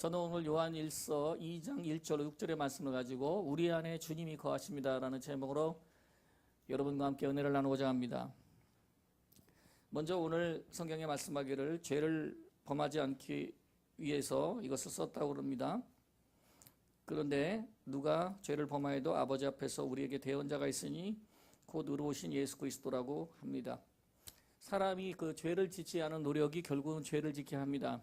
저는 오늘 요한일서 2장 1절 6절의 말씀을 가지고 우리 안에 주님이 거하십니다 라는 제목으로 여러분과 함께 은혜를 나누고자 합니다. 먼저 오늘 성경에 말씀하기를 죄를 범하지 않기 위해서 이것을 썼다고 합니다. 그런데 누가 죄를 범하여도 아버지 앞에서 우리에게 대언자가 있으니 곧 의로우신 예수 그리스도라고 합니다. 사람이 그 죄를 짓지 않은 노력이 결국은 죄를 짓게 합니다.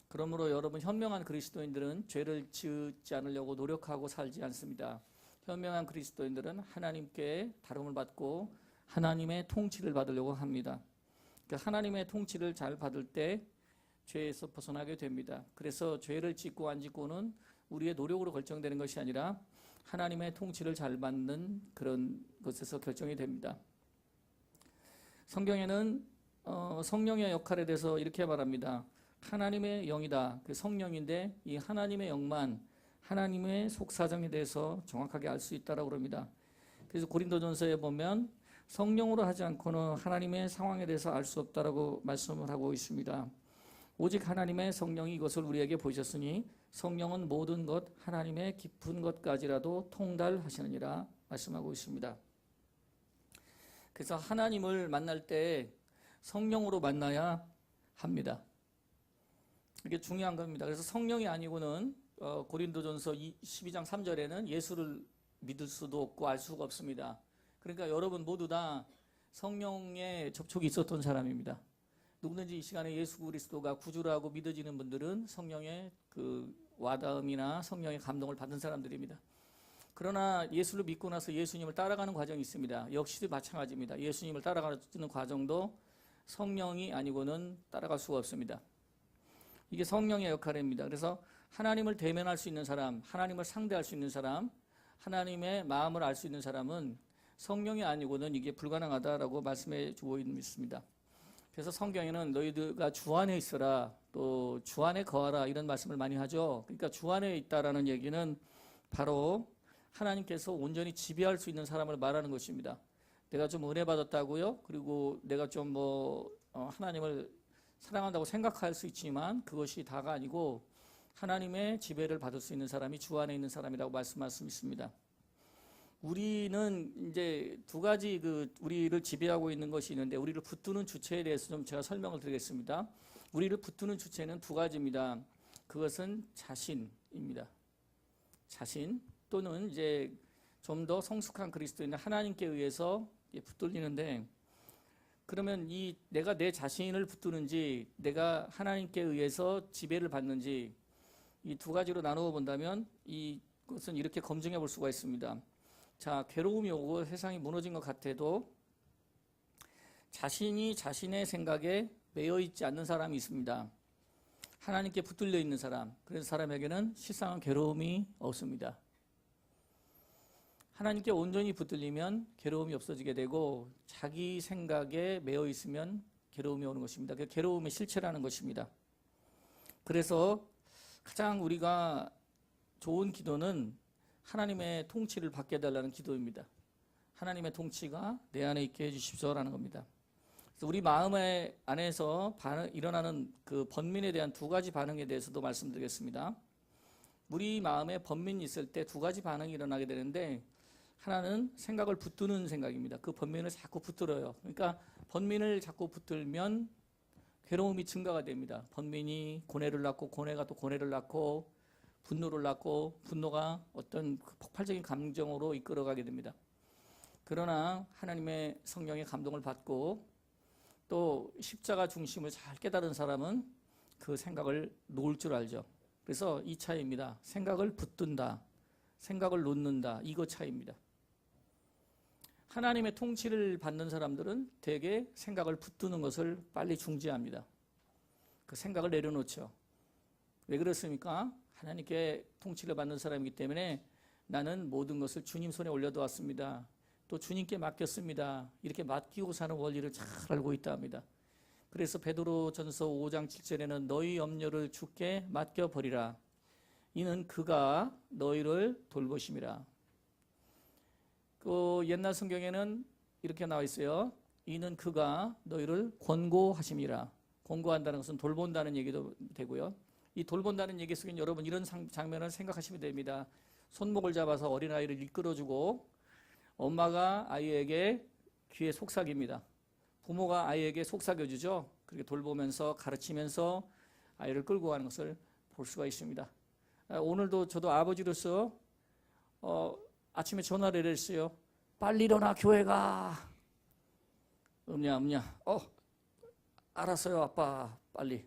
그러므로 여러분, 현명한 그리스도인들은 죄를 짓지 않으려고 노력하고 살지 않습니다. 현명한 그리스도인들은 하나님께 다름을 받고 하나님의 통치를 받으려고 합니다. 그러니까 하나님의 통치를 잘 받을 때 죄에서 벗어나게 됩니다. 그래서 죄를 짓고 안 짓고는 우리의 노력으로 결정되는 것이 아니라 하나님의 통치를 잘 받는 그런 것에서 결정이 됩니다. 성경에는 성령의 역할에 대해서 이렇게 말합니다. 하나님의 영이다. 그 성령인데 이 하나님의 영만 하나님의 속사정에 대해서 정확하게 알 수 있다라고 합니다. 그래서 고린도전서에 보면 성령으로 하지 않고는 하나님의 상황에 대해서 알 수 없다라고 말씀을 하고 있습니다. 오직 하나님의 성령이 이것을 우리에게 보셨으니 성령은 모든 것 하나님의 깊은 것까지라도 통달하시느니라 말씀하고 있습니다. 그래서 하나님을 만날 때 성령으로 만나야 합니다. 이게 중요한 겁니다. 그래서 성령이 아니고는 고린도전서 12장 3절에는 예수를 믿을 수도 없고 알 수가 없습니다. 그러니까 여러분 모두 다 성령의 접촉이 있었던 사람입니다. 누구든지 이 시간에 예수 그리스도가 구주라고 믿어지는 분들은 성령의 그 와닿음이나 성령의 감동을 받은 사람들입니다. 그러나 예수를 믿고 나서 예수님을 따라가는 과정이 있습니다. 역시 마찬가지입니다. 예수님을 따라가는 과정도 성령이 아니고는 따라갈 수가 없습니다. 이게 성령의 역할입니다. 그래서 하나님을 대면할 수 있는 사람, 하나님을 상대할 수 있는 사람, 하나님의 마음을 알 수 있는 사람은 성령이 아니고는 이게 불가능하다라고 말씀해 주고 있습니다. 그래서 성경에는 너희들가 주 안에 있어라, 또 주 안에 거하라 이런 말씀을 많이 하죠. 그러니까 주 안에 있다라는 얘기는 바로 하나님께서 온전히 지배할 수 있는 사람을 말하는 것입니다. 내가 좀 은혜 받았다고요? 그리고 내가 좀 하나님을 사랑한다고 생각할 수 있지만 그것이 다가 아니고 하나님의 지배를 받을 수 있는 사람이 주 안에 있는 사람이라고 말씀할 수 있습니다. 우리는 이제 두 가지 우리를 지배하고 있는 것이 있는데 우리를 붙드는 주체에 대해서 좀 제가 설명을 드리겠습니다. 우리를 붙드는 주체는 두 가지입니다. 그것은 자신입니다. 자신 또는 이제 좀 더 성숙한 그리스도인 하나님께 의해서 붙들리는데, 그러면 내가 내 자신을 붙드는지 내가 하나님께 의해서 지배를 받는지 이 두 가지로 나누어 본다면 이것은 이렇게 검증해 볼 수가 있습니다. 자, 괴로움이 오고 세상이 무너진 것 같아도 자신이 자신의 생각에 매여 있지 않는 사람이 있습니다. 하나님께 붙들려 있는 사람, 그래서 사람에게는 실상은 괴로움이 없습니다. 하나님께 온전히 붙들리면 괴로움이 없어지게 되고 자기 생각에 매여 있으면 괴로움이 오는 것입니다. 그 괴로움의 실체라는 것입니다. 그래서 가장 우리가 좋은 기도는 하나님의 통치를 받게 해달라는 기도입니다. 하나님의 통치가 내 안에 있게 해주십시오라는 겁니다. 그래서 우리 마음 안에서 일어나는 그 번민에 대한 두 가지 반응에 대해서도 말씀드리겠습니다. 우리 마음에 번민이 있을 때 두 가지 반응이 일어나게 되는데, 하나는 생각을 붙드는 생각입니다. 그 번민을 자꾸 붙들어요. 그러니까 번민을 자꾸 붙들면 괴로움이 증가가 됩니다. 번민이 고뇌를 낳고 고뇌가 또 고뇌를 낳고 분노를 낳고 분노가 어떤 폭발적인 감정으로 이끌어가게 됩니다. 그러나 하나님의 성령의 감동을 받고 또 십자가 중심을 잘 깨달은 사람은 그 생각을 놓을 줄 알죠. 그래서 이 차이입니다. 생각을 붙든다, 생각을 놓는다, 이거 차이입니다. 하나님의 통치를 받는 사람들은 대개 생각을 붙드는 것을 빨리 중지합니다. 그 생각을 내려놓죠. 왜 그렇습니까? 하나님께 통치를 받는 사람이기 때문에 나는 모든 것을 주님 손에 올려두었습니다. 또 주님께 맡겼습니다. 이렇게 맡기고 사는 원리를 잘 알고 있다 합니다. 그래서 베드로전서 5장 7절에는 너희 염려를 주께 맡겨버리라. 이는 그가 너희를 돌보심이라. 그 옛날 성경에는 이렇게 나와 있어요. 이는 그가 너희를 권고하심이라. 권고한다는 것은 돌본다는 얘기도 되고요. 이 돌본다는 얘기 속엔 여러분 이런 장면을 생각하시면 됩니다. 손목을 잡아서 어린아이를 이끌어주고 엄마가 아이에게 귀에 속삭입니다. 부모가 아이에게 속삭여주죠. 그렇게 돌보면서 가르치면서 아이를 끌고 가는 것을 볼 수가 있습니다. 오늘도 저도 아버지로서 아침에 전화를 했어요. 빨리 일어나 교회 가. 음냐 알았어요 아빠 빨리.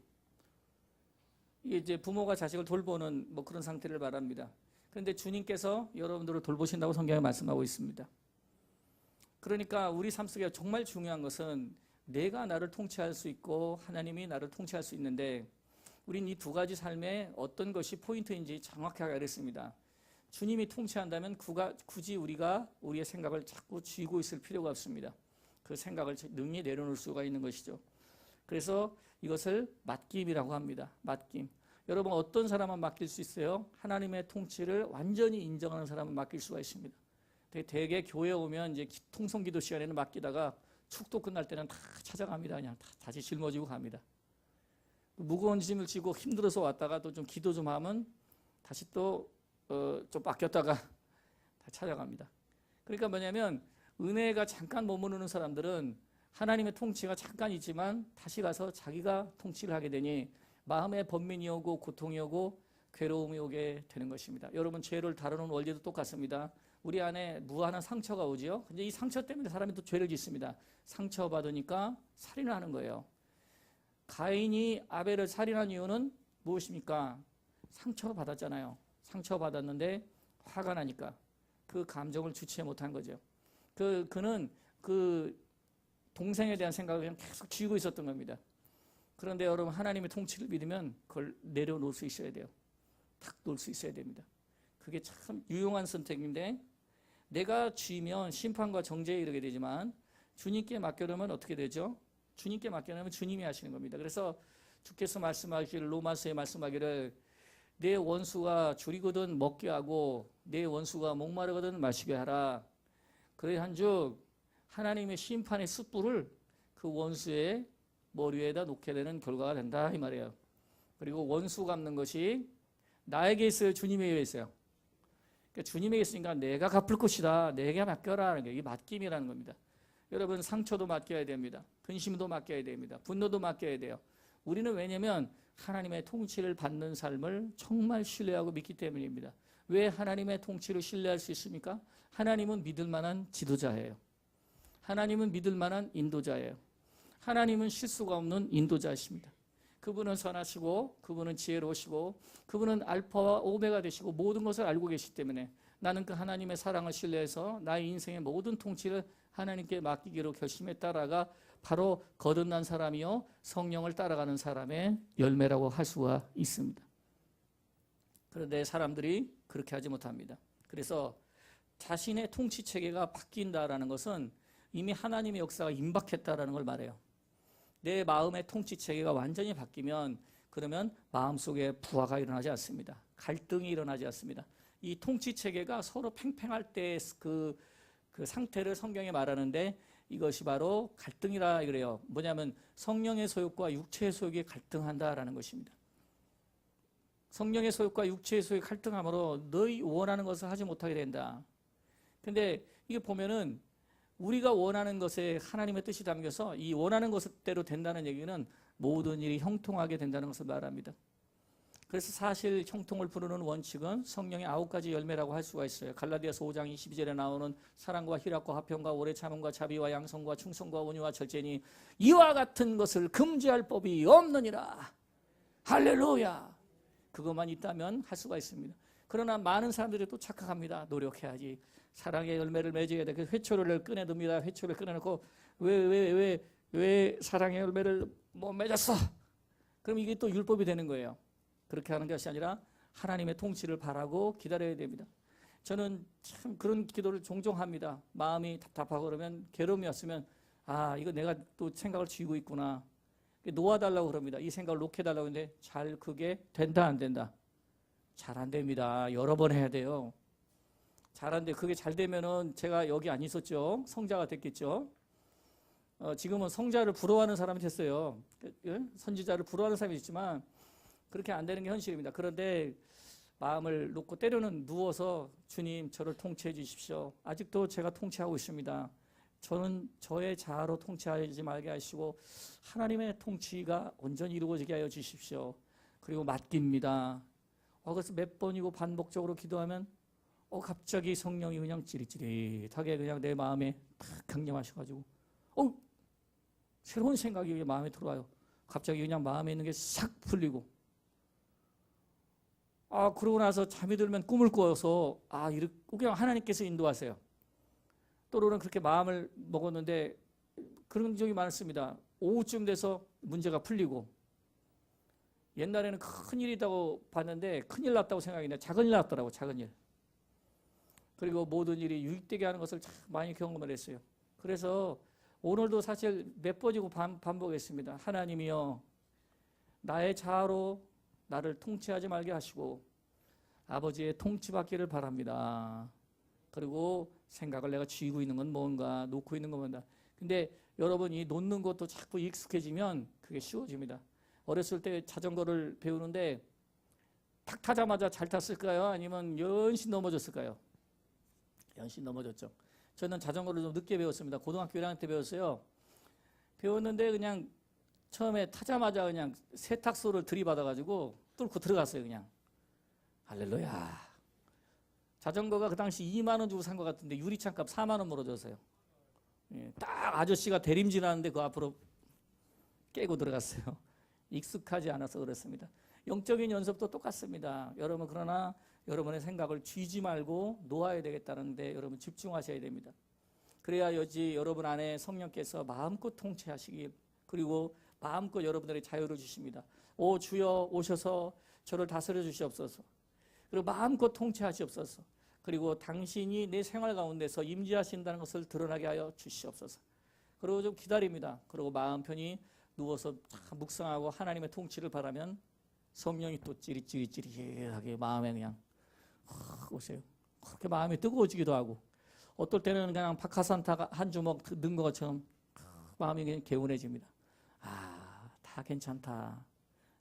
이게 이제 부모가 자식을 돌보는 뭐 그런 상태를 말합니다. 그런데 주님께서 여러분들을 돌보신다고 성경에 말씀하고 있습니다. 그러니까 우리 삶 속에 정말 중요한 것은 내가 나를 통치할 수 있고 하나님이 나를 통치할 수 있는데 우린 이 두 가지 삶에 어떤 것이 포인트인지 정확하게 알았습니다. 주님이 통치한다면 굳이 우리가 우리의 생각을 자꾸 쥐고 있을 필요가 없습니다. 그 생각을 능히 내려놓을 수가 있는 것이죠. 그래서 이것을 맡김이라고 합니다. 맡김. 여러분 어떤 사람은 맡길 수 있어요? 하나님의 통치를 완전히 인정하는 사람은 맡길 수가 있습니다. 대개 교회 오면 이제 통성기도 시간에는 맡기다가 축도 끝날 때는 다 찾아갑니다. 그냥 다 다시 짊어지고 갑니다. 무거운 짐을 지고 힘들어서 왔다가 또 좀 기도 좀 하면 다시 또 좀 맡겼다가 다 찾아갑니다. 그러니까 뭐냐면 은혜가 잠깐 머무르는 사람들은 하나님의 통치가 잠깐 있지만 다시 가서 자기가 통치를 하게 되니 마음에 번민이 오고 고통이 오고 괴로움이 오게 되는 것입니다. 여러분 죄를 다루는 원리도 똑같습니다. 우리 안에 무한한 상처가 오죠. 근데 이 상처 때문에 사람이 또 죄를 짓습니다. 상처받으니까 살인을 하는 거예요. 가인이 아벨을 살인한 이유는 무엇입니까? 상처받았잖아요. 상처받았는데 화가 나니까 그 감정을 주체 못한 거죠. 그는 그 동생에 대한 생각을 그냥 계속 쥐고 있었던 겁니다. 그런데 여러분 하나님의 통치를 믿으면 그걸 내려놓을 수 있어야 돼요. 탁 놓을 수 있어야 됩니다. 그게 참 유용한 선택인데 내가 쥐면 심판과 정죄에 이르게 되지만 주님께 맡겨놓으면 어떻게 되죠? 주님께 맡겨놓으면 주님이 하시는 겁니다. 그래서 주께서 말씀하기를 로마서에 말씀하기를 내 원수가 줄이거든 먹게 하고 내 원수가 목마르거든 마시게 하라. 그래 한즉 하나님의 심판의 숯불을 그 원수의 머리에다 놓게 되는 결과가 된다 이 말이에요. 그리고 원수 갚는 것이 나에게 있어요? 주님에게 있어요? 그러니까 주님에게 있으니까 내가 갚을 것이다. 내게 맡겨라. 이게 맡김이라는 겁니다. 여러분 상처도 맡겨야 됩니다. 근심도 맡겨야 됩니다. 분노도 맡겨야 돼요. 우리는 왜냐하면 하나님의 통치를 받는 삶을 정말 신뢰하고 믿기 때문입니다. 왜 하나님의 통치를 신뢰할 수 있습니까? 하나님은 믿을 만한 지도자예요. 하나님은 믿을 만한 인도자예요. 하나님은 실수가 없는 인도자이십니다. 그분은 선하시고 그분은 지혜로우시고 그분은 알파와 오메가 되시고 모든 것을 알고 계시기 때문에 나는 그 하나님의 사랑을 신뢰해서 나의 인생의 모든 통치를 하나님께 맡기기로 결심했다라가 바로 거듭난 사람이요 성령을 따라가는 사람의 열매라고 할 수가 있습니다. 그런데 사람들이 그렇게 하지 못합니다. 그래서 자신의 통치 체계가 바뀐다라는 것은 이미 하나님의 역사가 임박했다라는 걸 말해요. 내 마음의 통치 체계가 완전히 바뀌면 그러면 마음속에 부하가 일어나지 않습니다. 갈등이 일어나지 않습니다. 이 통치 체계가 서로 팽팽할 때 그 상태를 성경에 말하는데 이것이 바로 갈등이라 그래요. 뭐냐면 성령의 소욕과 육체의 소욕이 갈등한다라는 것입니다. 성령의 소욕과 육체의 소욕이 갈등함으로 너희 원하는 것을 하지 못하게 된다. 근데 이게 보면은 우리가 원하는 것에 하나님의 뜻이 담겨서 이 원하는 것대로 된다는 얘기는 모든 일이 형통하게 된다는 것을 말합니다. 그래서 사실 형통을 부르는 원칙은 성령의 9가지 열매라고 할 수가 있어요. 갈라디아서 5장 22절에 나오는 사랑과 희락과 화평과 오래 참음과 자비와 양성과 충성과 온유와 절제니 이와 같은 것을 금지할 법이 없느니라. 할렐루야. 그것만 있다면 할 수가 있습니다. 그러나 많은 사람들이 또 착각합니다. 노력해야지. 사랑의 열매를 맺어야 돼. 그래서 회초리를 꺼내둡니다. 회초리를 꺼내놓고 왜 사랑의 열매를 못 맺었어? 그럼 이게 또 율법이 되는 거예요. 그렇게 하는 것이 아니라 하나님의 통치를 바라고 기다려야 됩니다. 저는 참 그런 기도를 종종 합니다. 마음이 답답하고 그러면 괴로움이 왔으면 이거 내가 또 생각을 쥐고 있구나. 놓아달라고 그럽니다. 이 생각을 놓게 달라고 하는데 잘 그게 된다 안 된다? 잘 안 됩니다. 여러 번 해야 돼요. 잘 안 돼. 그게 잘 되면은 제가 여기 안 있었죠. 성자가 됐겠죠. 지금은 성자를 부러워하는 사람이 됐어요. 선지자를 부러워하는 사람이 있지만 그렇게 안 되는 게 현실입니다. 그런데 마음을 놓고 때로는 누워서 주님 저를 통치해 주십시오. 아직도 제가 통치하고 있습니다. 저는 저의 자아로 통치하지 말게 하시고 하나님의 통치가 온전히 이루어지게 하여 주십시오. 그리고 맡깁니다. 그래서 몇 번이고 반복적으로 기도하면 갑자기 성령이 그냥 찌릿찌릿하게 그냥 내 마음에 탁 강림하셔가지고 새로운 생각이 마음에 들어와요. 갑자기 그냥 마음에 있는 게 싹 풀리고 그러고 나서 잠이 들면 꿈을 꿔서 이렇게 그냥 하나님께서 인도하세요. 또로는 그렇게 마음을 먹었는데 그런 적이 많습니다. 오후쯤 돼서 문제가 풀리고 옛날에는 큰일 있다고 봤는데 큰일 났다고 생각했는데 작은 일 났더라고. 작은 일. 그리고 모든 일이 유익되게 하는 것을 참 많이 경험을 했어요. 그래서 오늘도 사실 몇 번이고 반복했습니다. 하나님이여 나의 자아로 나를 통치하지 말게 하시고 아버지의 통치받기를 바랍니다. 그리고 생각을 내가 쥐고 있는 건 뭔가 놓고 있는 건 뭔가. 근데 여러분 이 놓는 것도 자꾸 익숙해지면 그게 쉬워집니다. 어렸을 때 자전거를 배우는데 탁 타자마자 잘 탔을까요? 아니면 연신 넘어졌을까요? 연신 넘어졌죠. 저는 자전거를 좀 늦게 배웠습니다. 고등학교 1학년 때 배웠어요. 배웠는데 그냥 처음에 타자마자 그냥 세탁소를 들이받아가지고 뚫고 들어갔어요. 그냥 할렐루야. 자전거가 그 당시 2만 원 주고 산 것 같은데 유리창값 4만 원 물어줬어요. 딱 아저씨가 대림질하는데 그 앞으로 깨고 들어갔어요. 익숙하지 않아서 그렇습니다. 영적인 연습도 똑같습니다. 여러분 그러나 여러분의 생각을 쥐지 말고 놓아야 되겠다는데 여러분 집중하셔야 됩니다. 그래야지 여러분 안에 성령께서 마음껏 통치하시길 그리고 마음껏 여러분들의 자유를 주십니다. 오 주여 오셔서 저를 다스려 주시옵소서. 그리고 마음껏 통치하시옵소서. 그리고 당신이 내 생활 가운데서 임재하신다는 것을 드러나게 하여 주시옵소서. 그리고 좀 기다립니다. 그리고 마음 편히 누워서 묵상하고 하나님의 통치를 바라면 성령이 또 찌릿찌릿찌릿하게 마음에 그냥 오세요. 그렇게 마음이 뜨거워지기도 하고 어떨 때는 그냥 박하산타가 한 주먹 넣은 것처럼 마음이 그냥 개운해집니다. 다 괜찮다.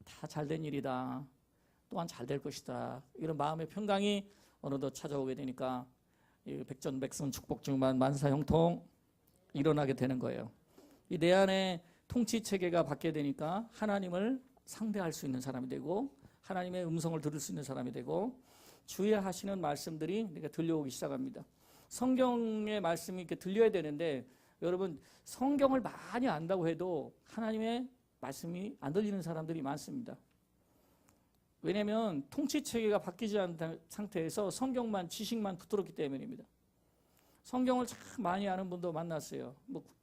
다 잘된 일이다. 또한 잘 될 것이다. 이런 마음의 평강이 어느덧 찾아오게 되니까 백전백승 축복중만 만사형통 일어나게 되는 거예요. 이 내 안에 통치체계가 받게 되니까 하나님을 상대할 수 있는 사람이 되고 하나님의 음성을 들을 수 있는 사람이 되고 주의 하시는 말씀들이 내가 들려오기 시작합니다. 성경의 말씀이 이렇게 들려야 되는데 여러분 성경을 많이 안다고 해도 하나님의 말씀이 안 들리는 사람들이 많습니다. 왜냐하면 통치체계가 바뀌지 않은 상태에서 성경만 지식만 붙들었기 때문입니다. 성경을 참 많이 아는 분도 만났어요.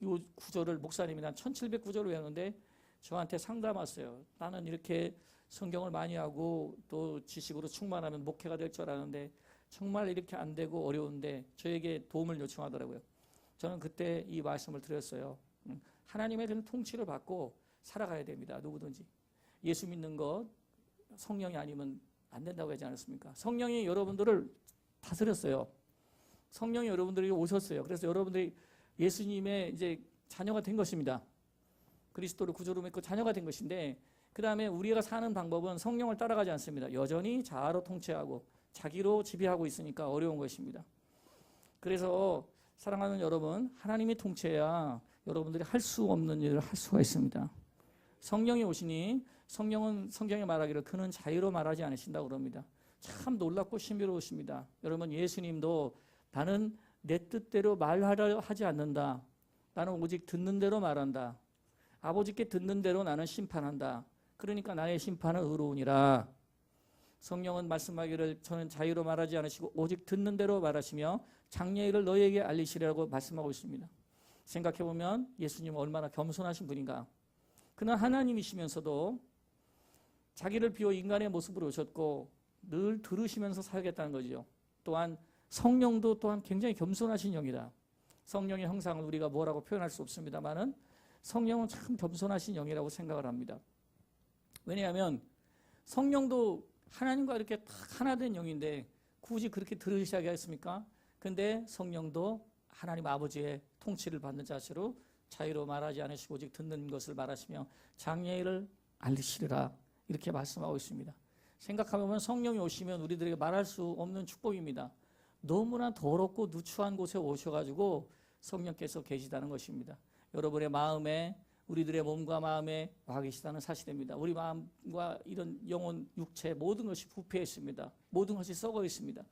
이 구절을 목사님이 난 1700구절을 외우는데 저한테 상담 왔어요. 나는 이렇게 성경을 많이 하고 또 지식으로 충만하면 목회가 될 줄 알았는데 정말 이렇게 안 되고 어려운데 저에게 도움을 요청하더라고요. 저는 그때 이 말씀을 드렸어요. 하나님의 통치를 받고 살아가야 됩니다. 누구든지. 예수 믿는 것 성령이 아니면 안 된다고 하지 않았습니까? 성령이 여러분들을 다스렸어요. 성령이 여러분들에게 오셨어요. 그래서 여러분들이 예수님의 이제 자녀가 된 것입니다. 그리스도를 구주로 믿고 자녀가 된 것인데 그 다음에 우리가 사는 방법은 성령을 따라가지 않습니다. 여전히 자아로 통치하고 자기로 지배하고 있으니까 어려운 것입니다. 그래서 사랑하는 여러분, 하나님이 통치해야 여러분들이 할 수 없는 일을 할 수가 있습니다. 성령이 오시니 성령은 성경에 말하기를 그는 자유로 말하지 않으신다고 그럽니다. 참 놀랍고 신비로우십니다. 여러분 예수님도 나는 내 뜻대로 말하려 하지 않는다. 나는 오직 듣는 대로 말한다. 아버지께 듣는 대로 나는 심판한다. 그러니까 나의 심판은 의로우니라. 성령은 말씀하기를 저는 자유로 말하지 않으시고 오직 듣는 대로 말하시며 장래일을 너희에게 알리시리라고 말씀하고 있습니다. 생각해보면 예수님은 얼마나 겸손하신 분인가. 그는 하나님이시면서도 자기를 비워 인간의 모습으로 오셨고 늘 들으시면서 살겠다는 거죠. 또한 성령도 또한 굉장히 겸손하신 영이다. 성령의 형상을 우리가 뭐라고 표현할 수 없습니다만은 성령은 참 겸손하신 영이라고 생각을 합니다. 왜냐하면 성령도 하나님과 이렇게 딱 하나 된 영인데 굳이 그렇게 들으시게 했습니까? 근데 성령도 하나님 아버지의 통치를 받는 자세로 자유로 말하지 않으시고 오직 듣는 것을 말하시며 장래일을 알리시리라 이렇게 말씀하고 있습니다. 생각해보면 성령이 오시면 우리들에게 말할 수 없는 축복입니다. 너무나 더럽고 누추한 곳에 오셔가지고 성령께서 계시다는 것입니다. 여러분의 마음에, 우리들의 몸과 마음에 와 계시다는 사실입니다. 우리 마음과 이런 영혼, 육체 모든 것이 부패했습니다. 모든 것이 썩어 있습니다.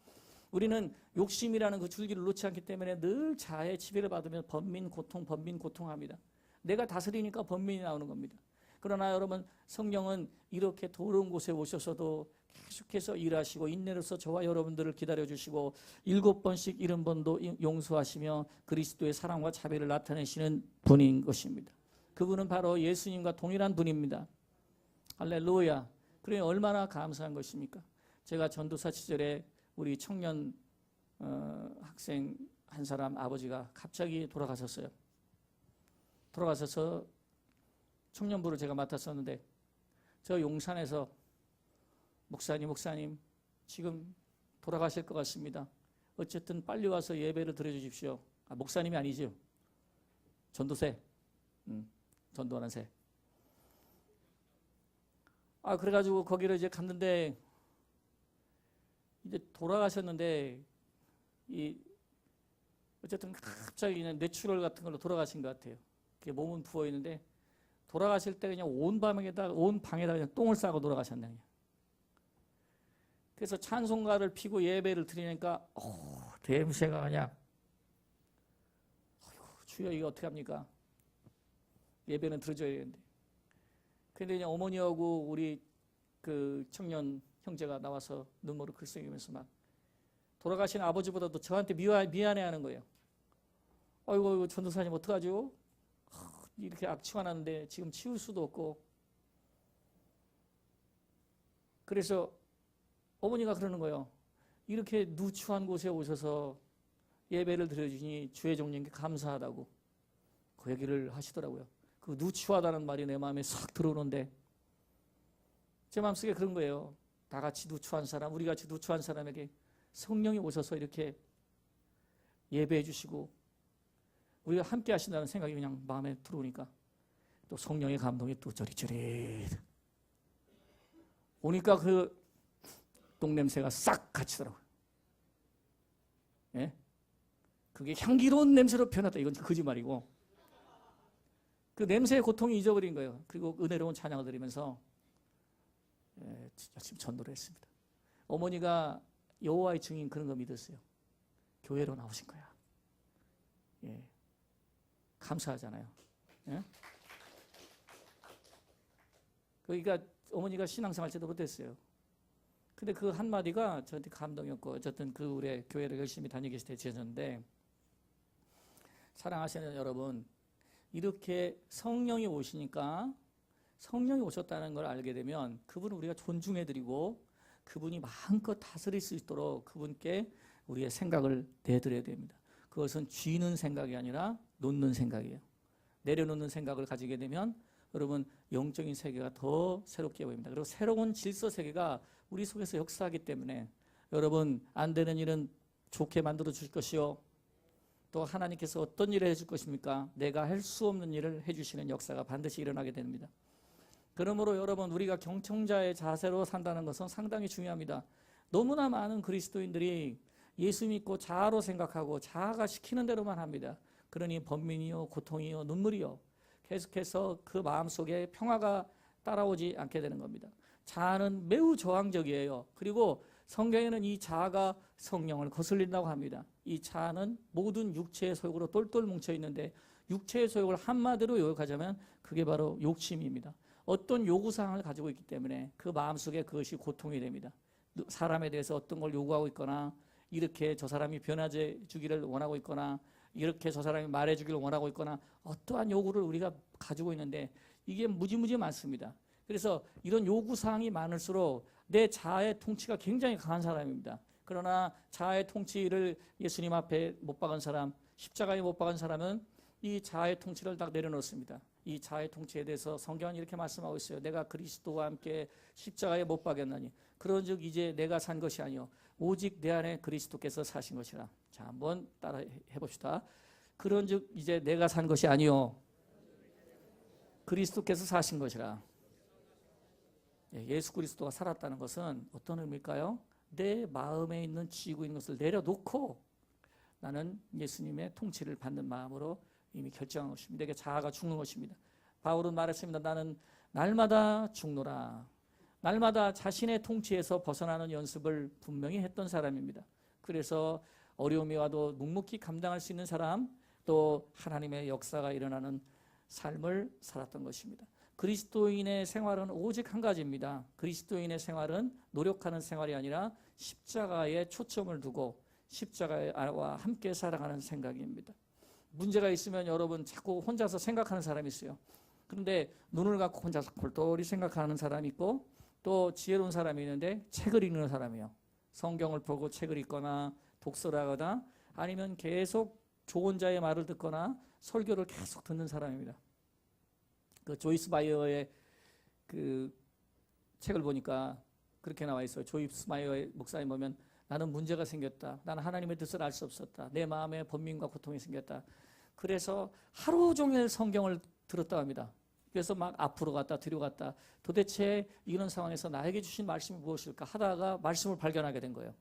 우리는 욕심이라는 그 줄기를 놓지 않기 때문에 늘 자아의 지배를 받으며 번민 고통합니다. 내가 다스리니까 번민이 나오는 겁니다. 그러나 여러분, 성령은 이렇게 더러운 곳에 오셔서도 계속해서 일하시고 인내로서 저와 여러분들을 기다려주시고 7번씩 70번도 용서하시며 그리스도의 사랑과 자비를 나타내시는 분인 것입니다. 그분은 바로 예수님과 동일한 분입니다. 할렐루야. 그러니 얼마나 감사한 것입니까? 제가 전도사 시절에 우리 청년 학생 한 사람 아버지가 갑자기 돌아가셨어요. 돌아가셔서 청년부를 제가 맡았었는데 저 용산에서 목사님 지금 돌아가실 것 같습니다. 어쨌든 빨리 와서 예배를 드려주십시오. 목사님이 아니죠. 전도새. 전도하는 새. 그래가지고 거기를 이제 갔는데 이제 돌아가셨는데 어쨌든 갑자기 그냥 뇌출혈 같은 걸로 돌아가신 것 같아요. 몸은 부어 있는데 돌아가실 때 그냥 온 방에다 그냥 똥을 싸고 돌아가셨네. 그냥. 그래서 찬송가를 피고 예배를 드리니까 냄새가 그냥 주여 이거 어떻게 합니까? 예배는 들어줘야 되는데. 그런데 그냥 어머니하고 우리 그 청년 형제가 나와서 눈물을 글썽이면서 막 돌아가신 아버지보다도 저한테 미안해하는 거예요. 아이고 전도사님 어떡하죠? 이렇게 악취가 나는데 지금 치울 수도 없고. 그래서 어머니가 그러는 거예요. 이렇게 누추한 곳에 오셔서 예배를 드려주니 주의 종님께 감사하다고 그 얘기를 하시더라고요. 그 누추하다는 말이 내 마음에 싹 들어오는데 제 마음속에 그런 거예요. 나같이 누추한 사람, 우리같이 누추한 사람에게 성령이 오셔서 이렇게 예배해 주시고 우리가 함께 하신다는 생각이 그냥 마음에 들어오니까 또 성령의 감동이 또 저릿저릿 오니까 그 똥냄새가 싹 갇히더라고요. 예? 그게 향기로운 냄새로 변했다. 이건 거짓말이고 그 냄새의 고통이 잊어버린 거예요. 그리고 은혜로운 찬양을 드리면서 열심히 전도를 했습니다. 어머니가 여호와의 증인 그런 거 믿었어요. 교회로 나오신 거야. 예. 감사하잖아요. 예? 그러니까 어머니가 신앙생활 제대로 못했어요. 근데 그 한마디가 저한테 감동이었고 어쨌든 그 우리 교회를 열심히 다니게 되셨는데 사랑하시는 여러분 이렇게 성령이 오시니까 성령이 오셨다는 걸 알게 되면 그분을 우리가 존중해드리고 그분이 마음껏 다스릴 수 있도록 그분께 우리의 생각을 내드려야 됩니다. 그것은 쥐는 생각이 아니라 놓는 생각이에요. 내려놓는 생각을 가지게 되면 여러분 영적인 세계가 더 새롭게 보입니다. 그리고 새로운 질서 세계가 우리 속에서 역사하기 때문에 여러분 안 되는 일은 좋게 만들어 줄 것이요. 또 하나님께서 어떤 일을 해줄 것입니까? 내가 할 수 없는 일을 해주시는 역사가 반드시 일어나게 됩니다. 그러므로 여러분 우리가 경청자의 자세로 산다는 것은 상당히 중요합니다. 너무나 많은 그리스도인들이 예수 믿고 자아로 생각하고 자아가 시키는 대로만 합니다. 그러니 번민이요 고통이요 눈물이요 계속해서 그 마음속에 평화가 따라오지 않게 되는 겁니다. 자아는 매우 저항적이에요. 그리고 성경에는 이 자아가 성령을 거슬린다고 합니다. 이 자아는 모든 육체의 소욕으로 똘똘 뭉쳐 있는데 육체의 소욕을 한마디로 요약하자면 그게 바로 욕심입니다. 어떤 요구사항을 가지고 있기 때문에 그 마음속에 그것이 고통이 됩니다. 사람에 대해서 어떤 걸 요구하고 있거나 이렇게 저 사람이 변화해 주기를 원하고 있거나 이렇게 저 사람이 말해 주기를 원하고 있거나 어떠한 요구를 우리가 가지고 있는데 이게 무지무지 많습니다. 그래서 이런 요구사항이 많을수록 내 자아의 통치가 굉장히 강한 사람입니다. 그러나 자아의 통치를 예수님 앞에 못 박은 사람, 십자가에 못 박은 사람은 이 자아의 통치를 딱 내려놓습니다. 이 자아의 통치에 대해서 성경은 이렇게 말씀하고 있어요. 내가 그리스도와 함께 십자가에 못 박였나니 그런즉 이제 내가 산 것이 아니요 오직 내 안에 그리스도께서 사신 것이라. 자, 한번 따라 해봅시다. 그런즉 이제 내가 산 것이 아니요 그리스도께서 사신 것이라. 예수 그리스도가 살았다는 것은 어떤 의미일까요? 내 마음에 있는 쥐고 있는 것을 내려놓고 나는 예수님의 통치를 받는 마음으로 이미 결정한 것입니다. 내게 자아가 죽는 것입니다. 바울은 말했습니다. 나는 날마다 죽노라. 날마다 자신의 통치에서 벗어나는 연습을 분명히 했던 사람입니다. 그래서 어려움이 와도 묵묵히 감당할 수 있는 사람, 또 하나님의 역사가 일어나는 삶을 살았던 것입니다. 그리스도인의 생활은 오직 한 가지입니다. 그리스도인의 생활은 노력하는 생활이 아니라 십자가에 초점을 두고 십자가와 함께 살아가는 생각입니다. 문제가 있으면 여러분 자꾸 혼자서 생각하는 사람이 있어요. 그런데 눈을 감고 혼자서 골똘히 생각하는 사람이 있고, 또 지혜로운 사람이 있는데 책을 읽는 사람이에요. 성경을 보고 책을 읽거나 독서를 하거나 아니면 계속 조언자의 말을 듣거나 설교를 계속 듣는 사람입니다. 그 조이스 바이어의 그 책을 보니까 그렇게 나와 있어요. 조이스 바이어의 목사님 보면 나는 문제가 생겼다. 나는 하나님의 뜻을 알 수 없었다. 내 마음에 번민과 고통이 생겼다. 그래서 하루 종일 성경을 들었다고 합니다. 그래서 막 앞으로 갔다 뒤로 갔다 도대체 이런 상황에서 나에게 주신 말씀이 무엇일까 하다가 말씀을 발견하게 된 거예요.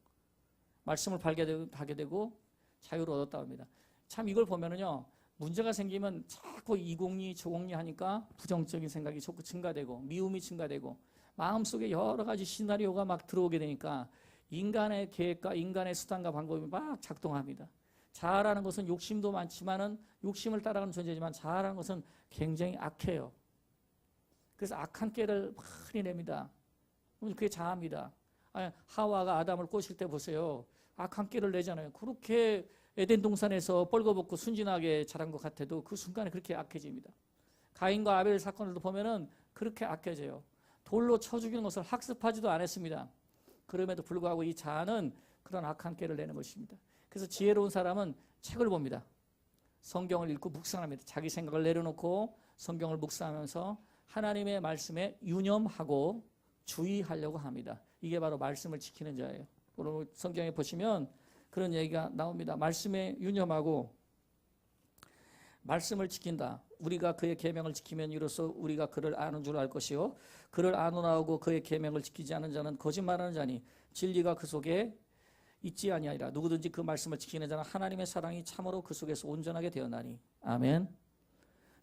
말씀을 발견하게 되고 자유를 얻었다고 합니다. 참 이걸 보면은요, 문제가 생기면 자꾸 이공리 저공리 하니까 부정적인 생각이 자꾸 증가되고 미움이 증가되고 마음속에 여러 가지 시나리오가 막 들어오게 되니까 인간의 계획과 인간의 수단과 방법이 막 작동합니다. 자아라는 것은 욕심도 많지만은 욕심을 따라가는 존재지만 자아라는 것은 굉장히 악해요. 그래서 악한 깨를 많이 냅니다. 그게 자아입니다. 하와가 아담을 꼬실 때 보세요. 악한 깨를 내잖아요. 그렇게 에덴 동산에서 뻘거벗고 순진하게 자란 것 같아도 그 순간에 그렇게 악해집니다. 가인과 아벨 사건을 보면은 그렇게 악해져요. 돌로 쳐 죽이는 것을 학습하지도 않았습니다. 그럼에도 불구하고 이 자아는 그런 악한 깨를 내는 것입니다. 그래서 지혜로운 사람은 책을 봅니다. 성경을 읽고 묵상합니다. 자기 생각을 내려놓고 성경을 묵상하면서 하나님의 말씀에 유념하고 주의하려고 합니다. 이게 바로 말씀을 지키는 자예요. 오늘 성경에 보시면 그런 얘기가 나옵니다. 말씀에 유념하고 말씀을 지킨다. 우리가 그의 계명을 지키면 이로써 우리가 그를 아는 줄 알 것이요 그를 아노나하고 그의 계명을 지키지 않은 자는 거짓말하는 자니 진리가 그 속에 있지 아니하리라. 누구든지 그 말씀을 지키는 자는 하나님의 사랑이 참으로 그 속에서 온전하게 되었나니. 아멘.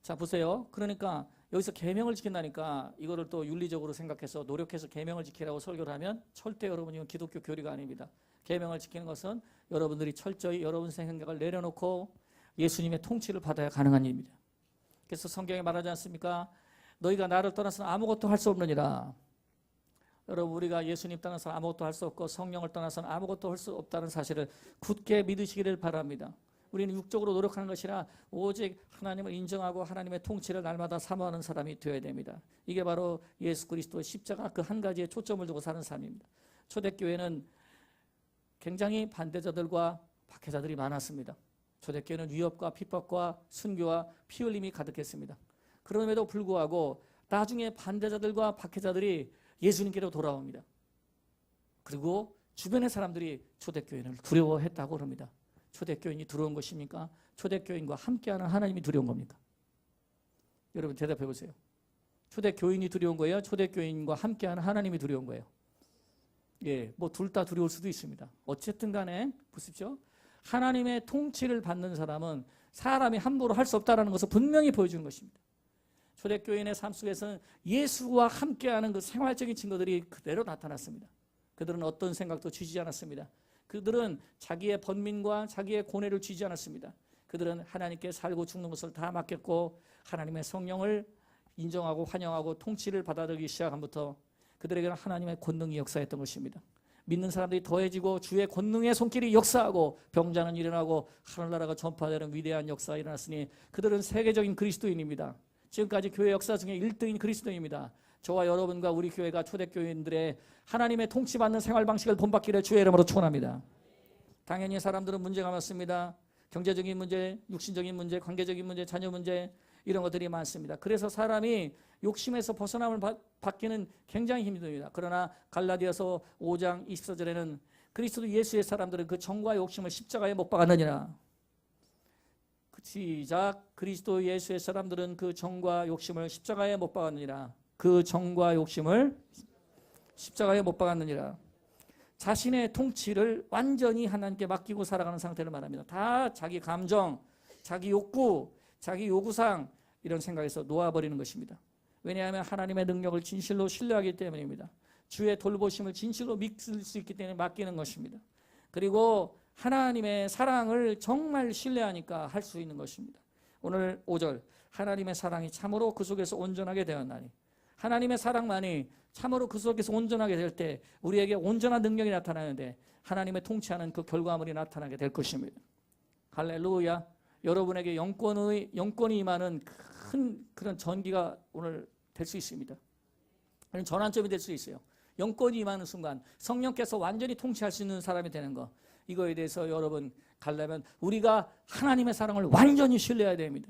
자 보세요. 그러니까 여기서 계명을 지킨다니까 이거를 또 윤리적으로 생각해서 노력해서 계명을 지키라고 설교를 하면 절대 여러분 이건 기독교 교리가 아닙니다. 계명을 지키는 것은 여러분들이 철저히 여러분 생각을 내려놓고 예수님의 통치를 받아야 가능한 일입니다. 그래서 성경에 말하지 않습니까? 너희가 나를 떠나서는 아무것도 할 수 없느니라. 여러분 우리가 예수님 떠나서 아무것도 할 수 없고 성령을 떠나서는 아무것도 할 수 없다는 사실을 굳게 믿으시기를 바랍니다. 우리는 육적으로 노력하는 것이라 오직 하나님을 인정하고 하나님의 통치를 날마다 사모하는 사람이 되어야 됩니다. 이게 바로 예수 그리스도의 십자가 그 한 가지에 초점을 두고 사는 삶입니다. 초대교회는 굉장히 반대자들과 박해자들이 많았습니다. 초대교회는 위협과 핍박과 순교와 피 흘림이 가득했습니다. 그럼에도 불구하고 나중에 반대자들과 박해자들이 예수님께로 돌아옵니다. 그리고 주변의 사람들이 초대교인을 두려워했다고 합니다. 초대교인이 두려운 것입니까? 초대교인과 함께하는 하나님이 두려운 겁니까? 여러분 대답해 보세요. 초대교인이 두려운 거예요? 초대교인과 함께하는 하나님이 두려운 거예요? 예, 뭐 둘 다 두려울 수도 있습니다. 어쨌든 간에 보십시오. 하나님의 통치를 받는 사람은 사람이 함부로 할 수 없다는 것을 분명히 보여주는 것입니다. 초대교인의 삶 속에서는 예수와 함께하는 그 생활적인 증거들이 그대로 나타났습니다. 그들은 어떤 생각도 쥐지 않았습니다. 그들은 자기의 번민과 자기의 고뇌를 쥐지 않았습니다. 그들은 하나님께 살고 죽는 것을 다 맡겼고 하나님의 성령을 인정하고 환영하고 통치를 받아들이기 시작함부터 그들에게는 하나님의 권능이 역사했던 것입니다. 믿는 사람들이 더해지고 주의 권능의 손길이 역사하고 병자는 일어나고 하늘나라가 전파되는 위대한 역사가 일어났으니 그들은 세계적인 그리스도인입니다. 지금까지 교회 역사 중에 1등인 그리스도인입니다. 저와 여러분과 우리 교회가 초대교인들의 하나님의 통치받는 생활 방식을 본받기를 주의 이름으로 축원합니다. 당연히 사람들은 문제가 많습니다. 경제적인 문제, 육신적인 문제, 관계적인 문제, 자녀 문제 이런 것들이 많습니다. 그래서 사람이 욕심에서 벗어남을 받기는 굉장히 힘듭니다. 그러나 갈라디아서 5장 24절에는 그리스도 예수의 사람들은 그 정과 욕심을 십자가에 못 박았느니라. 시작. 그리스도 예수의 사람들은 그 정과 욕심을 십자가에 못 박았느니라. 그 정과 욕심을 십자가에 못 박았느니라. 자신의 통치를 완전히 하나님께 맡기고 살아가는 상태를 말합니다. 다 자기 감정, 자기 욕구, 자기 요구사항 이런 생각에서 놓아버리는 것입니다. 왜냐하면 하나님의 능력을 진실로 신뢰하기 때문입니다. 주의 돌보심을 진실로 믿을 수 있기 때문에 맡기는 것입니다. 그리고 하나님의 사랑을 정말 신뢰하니까 할 수 있는 것입니다. 오늘 5절 하나님의 사랑이 참으로 그 속에서 온전하게 되었나니, 하나님의 사랑만이 참으로 그 속에서 온전하게 될 때 우리에게 온전한 능력이 나타나는데 하나님의 통치하는 그 결과물이 나타나게 될 것입니다. 할렐루야. 여러분에게 영권이 임하는 큰 그런 전기가 오늘 될 수 있습니다. 전환점이 될 수 있어요. 영권이 임하는 순간 성령께서 완전히 통치할 수 있는 사람이 되는 거, 이거에 대해서 여러분 가려면 우리가 하나님의 사랑을 완전히 신뢰해야 됩니다.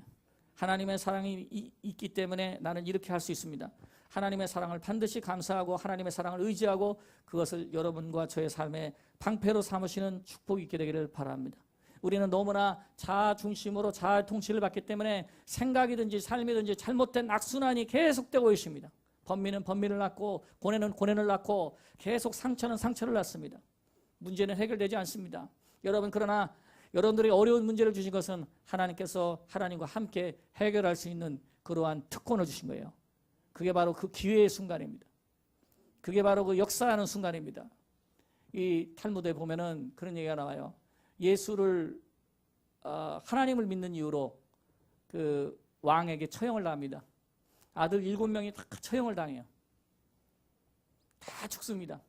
하나님의 사랑이 있기 때문에 나는 이렇게 할 수 있습니다. 하나님의 사랑을 반드시 감사하고 하나님의 사랑을 의지하고 그것을 여러분과 저의 삶의 방패로 삼으시는 축복이 있게 되기를 바랍니다. 우리는 너무나 자아 중심으로 자아 통치를 받기 때문에 생각이든지 삶이든지 잘못된 악순환이 계속되고 있습니다. 번민은 번민을 낳고 고뇌는 고뇌를 낳고 계속 상처는 상처를 낳습니다. 문제는 해결되지 않습니다. 여러분, 그러나 여러분들이 어려운 문제를 주신 것은 하나님께서 하나님과 함께 해결할 수 있는 그러한 특권을 주신 거예요. 그게 바로 그 기회의 순간입니다. 그게 바로 그 역사하는 순간입니다. 이 탈무드에 보면은 그런 얘기가 나와요. 예수를 하나님을 믿는 이유로 그 왕에게 처형을 당합니다. 아들 7명이 다 처형을 당해요. 다 죽습니다.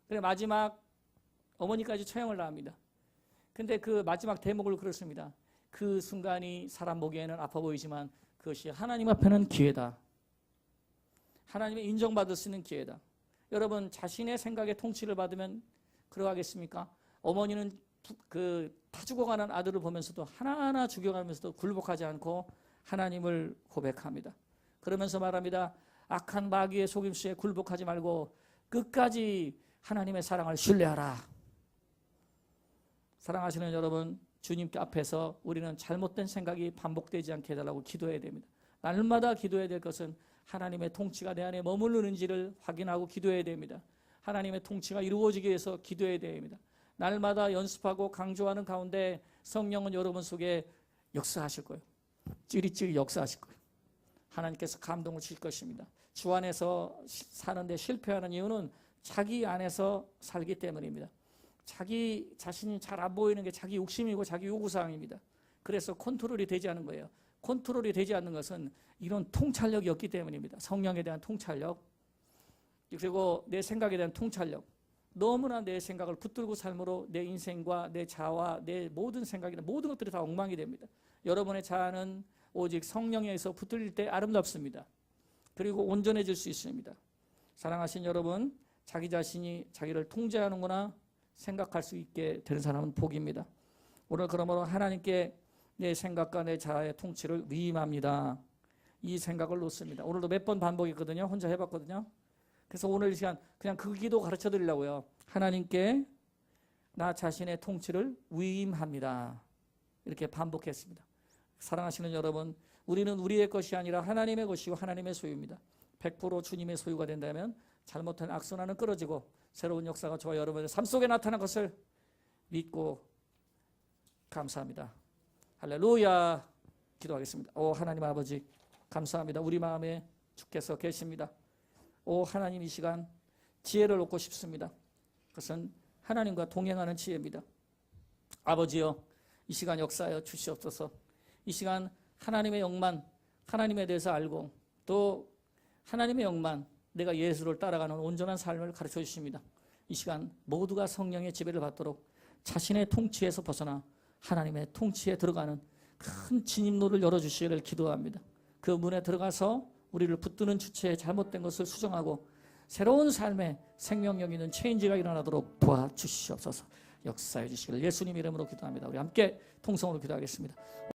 그래 마지막 어머니까지 처형을 당합니다. 근데 그 마지막 대목을 그렇습니다. 그 순간이 사람 보기에는 아파 보이지만 그것이 하나님 앞에는 기회다. 하나님의 인정받을 수 있는 기회다. 여러분, 자신의 생각에 통치를 받으면 그러하겠습니까? 어머니는 다 죽어가는 아들을 보면서도 하나하나 죽여가면서도 굴복하지 않고 하나님을 고백합니다. 그러면서 말합니다. 악한 마귀의 속임수에 굴복하지 말고 끝까지 하나님의 사랑을 신뢰하라. 사랑하시는 여러분, 주님께 앞에서 우리는 잘못된 생각이 반복되지 않게 해달라고 기도해야 됩니다. 날마다 기도해야 될 것은 하나님의 통치가 내 안에 머무르는지를 확인하고 기도해야 됩니다. 하나님의 통치가 이루어지기 위해서 기도해야 됩니다. 날마다 연습하고 강조하는 가운데 성령은 여러분 속에 역사하실 거예요. 찌릿찌릿 역사하실 거예요. 하나님께서 감동을 주실 것입니다. 주 안에서 사는데 실패하는 이유는 자기 안에서 살기 때문입니다. 자기 자신이 잘 안 보이는 게 자기 욕심이고 자기 요구사항입니다. 그래서 컨트롤이 되지 않는 거예요. 컨트롤이 되지 않는 것은 이런 통찰력이 없기 때문입니다. 성령에 대한 통찰력, 그리고 내 생각에 대한 통찰력. 너무나 내 생각을 붙들고 삶으로 내 인생과 내 자아와 내 모든 생각이나 모든 것들이 다 엉망이 됩니다. 여러분의 자아는 오직 성령에 의해서 붙들릴 때 아름답습니다. 그리고 온전해질 수 있습니다. 사랑하신 여러분, 자기 자신이 자기를 통제하는구나 생각할 수 있게 되는 사람은 복입니다. 오늘 그러므로 하나님께 내 생각과 내 자아의 통치를 위임합니다. 이 생각을 놓습니다. 오늘도 몇 번 반복했거든요. 혼자 해봤거든요. 그래서 오늘 이 시간 그냥 그 기도 가르쳐 드리려고요. 하나님께 나 자신의 통치를 위임합니다. 이렇게 반복했습니다. 사랑하시는 여러분, 우리는 우리의 것이 아니라 하나님의 것이고 하나님의 소유입니다. 100% 주님의 소유가 된다면 잘못한 악순환은 끊어지고 새로운 역사가 저와 여러분의 삶 속에 나타난 것을 믿고 감사합니다. 할렐루야. 기도하겠습니다. 오 하나님 아버지, 감사합니다. 우리 마음에 주께서 계십니다. 오 하나님, 이 시간 지혜를 얻고 싶습니다. 그것은 하나님과 동행하는 지혜입니다. 아버지여, 이 시간 역사하여 주시옵소서. 이 시간 하나님의 영만, 하나님에 대해서 알고 또 하나님의 영만, 내가 예수를 따라가는 온전한 삶을 가르쳐 주십니다. 이 시간 모두가 성령의 지배를 받도록 자신의 통치에서 벗어나 하나님의 통치에 들어가는 큰 진입로를 열어주시기를 기도합니다. 그 문에 들어가서 우리를 붙드는 주체의 잘못된 것을 수정하고 새로운 삶의 생명력 있는 체인지가 일어나도록 도와주시옵소서. 역사해 주시기를 예수님 이름으로 기도합니다. 우리 함께 통성으로 기도하겠습니다.